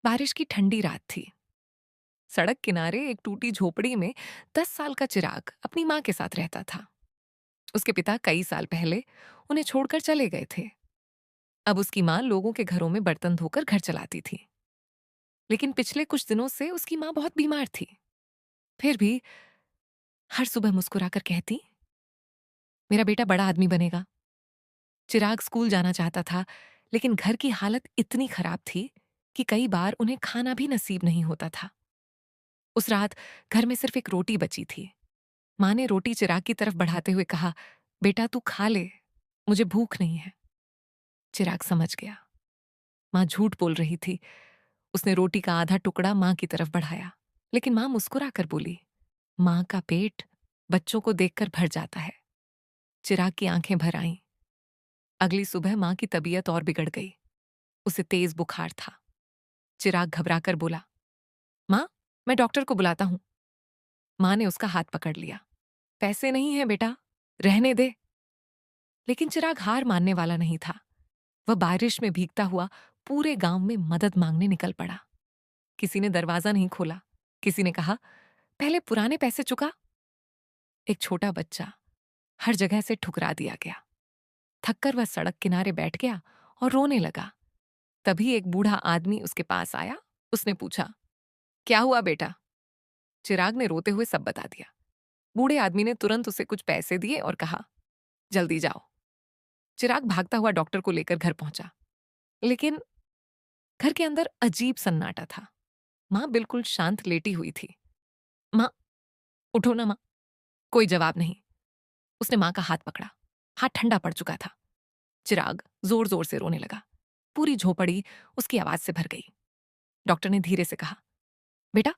बारिश की ठंडी रात थी। सड़क किनारे एक टूटी झोपड़ी में 10 साल का चिराग अपनी माँ के साथ रहता था। उसके पिता कई साल पहले उन्हें छोड़कर चले गए थे। अब उसकी माँ लोगों के घरों में बर्तन धोकर घर चलाती थी। लेकिन पिछले कुछ दिनों से उसकी माँ बहुत बीमार थी। फिर भी हर सुबह मुस्कुराकर कहती, मेरा बेटा बड़ा आदमी बनेगा। चिराग स्कूल जाना चाहता था, लेकिन घर की हालत इतनी खराब थी कि कई बार उन्हें खाना भी नसीब नहीं होता था। उस रात घर में सिर्फ एक रोटी बची थी। माँ ने रोटी चिराग की तरफ बढ़ाते हुए कहा, बेटा तू खा ले, मुझे भूख नहीं है। चिराग समझ गया, माँ झूठ बोल रही थी। उसने रोटी का आधा टुकड़ा माँ की तरफ बढ़ाया, लेकिन माँ मुस्कुरा कर बोली, माँ का पेट बच्चों को देखकर भर जाता है। चिराग की आंखें भर आईं। अगली सुबह माँ की तबीयत और बिगड़ गई। उसे तेज बुखार था। चिराग घबराकर बोला, माँ, मैं डॉक्टर को बुलाता हूं। माँ ने उसका हाथ पकड़ लिया। पैसे नहीं है बेटा, रहने दे। लेकिन चिराग हार मानने वाला नहीं था। वह बारिश में भीगता हुआ पूरे गांव में मदद मांगने निकल पड़ा। किसी ने दरवाजा नहीं खोला, किसी ने कहा, पहले पुराने पैसे चुका। एक छोटा बच्चा हर जगह से ठुकरा दिया गया। थककर वह सड़क किनारे बैठ गया और रोने लगा। तभी एक बूढ़ा आदमी उसके पास आया। उसने पूछा, क्या हुआ बेटा? चिराग ने रोते हुए सब बता दिया। बूढ़े आदमी ने तुरंत उसे कुछ पैसे दिए और कहा, जल्दी जाओ। चिराग भागता हुआ डॉक्टर को लेकर घर पहुंचा। लेकिन घर के अंदर अजीब सन्नाटा था। माँ बिल्कुल शांत लेटी हुई थी। माँ, उठो ना माँ। कोई जवाब नहीं। उसने माँ का हाथ पकड़ा। हाथ ठंडा पड़ चुका था। चिराग जोर जोर से रोने लगा। पूरी झोपड़ी उसकी आवाज से भर गई। डॉक्टर ने धीरे से कहा, बेटा,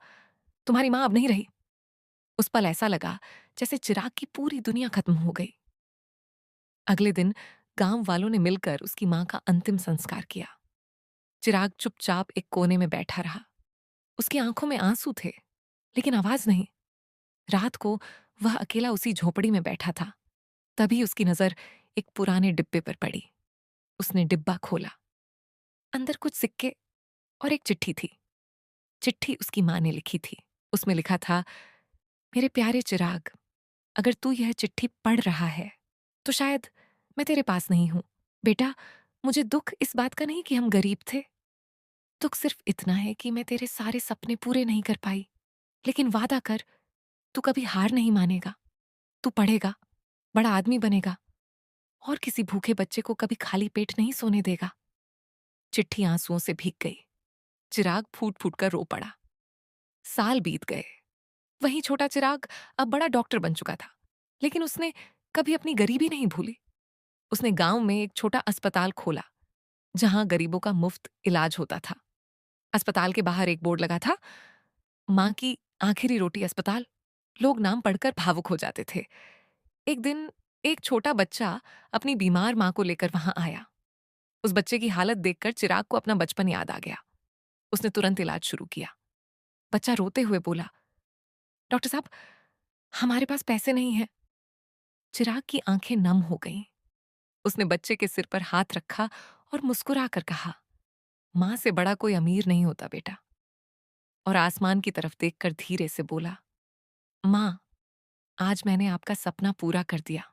तुम्हारी माँ अब नहीं रही। उस पल ऐसा लगा जैसे चिराग की पूरी दुनिया खत्म हो गई। अगले दिन गांव वालों ने मिलकर उसकी माँ का अंतिम संस्कार किया। चिराग चुपचाप एक कोने में बैठा रहा। उसकी आंखों में आंसू थे, लेकिन आवाज नहीं। रात को वह अकेला उसी झोपड़ी में बैठा था। तभी उसकी नजर एक पुराने डिब्बे पर पड़ी। उसने डिब्बा खोला। अंदर कुछ सिक्के और एक चिट्ठी थी। चिट्ठी उसकी माँ ने लिखी थी। उसमें लिखा था, मेरे प्यारे चिराग, अगर तू यह चिट्ठी पढ़ रहा है तो शायद मैं तेरे पास नहीं हूं। बेटा, मुझे दुख इस बात का नहीं कि हम गरीब थे। दुख सिर्फ इतना है कि मैं तेरे सारे सपने पूरे नहीं कर पाई। लेकिन वादा कर, तू कभी हार नहीं मानेगा। तू पढ़ेगा, बड़ा आदमी बनेगा और किसी भूखे बच्चे को कभी खाली पेट नहीं सोने देगा। चिट्ठी आंसुओं से भीग गई। चिराग फूट फूट कर रो पड़ा। साल बीत गए। वही छोटा चिराग अब बड़ा डॉक्टर बन चुका था। लेकिन उसने कभी अपनी गरीबी नहीं भूली। उसने गांव में एक छोटा अस्पताल खोला, जहां गरीबों का मुफ्त इलाज होता था। अस्पताल के बाहर एक बोर्ड लगा था, मां की आखिरी रोटी अस्पताल। लोग नाम पढ़कर भावुक हो जाते थे। एक दिन एक छोटा बच्चा अपनी बीमार मां को लेकर वहां आया। उस बच्चे की हालत देखकर चिराग को अपना बचपन याद आ गया। उसने तुरंत इलाज शुरू किया। बच्चा रोते हुए बोला, डॉक्टर साहब, हमारे पास पैसे नहीं हैं। चिराग की आंखें नम हो गईं। उसने बच्चे के सिर पर हाथ रखा और मुस्कुरा कर कहा, मां से बड़ा कोई अमीर नहीं होता बेटा। और आसमान की तरफ देखकर धीरे से बोला, मां, आज मैंने आपका सपना पूरा कर दिया।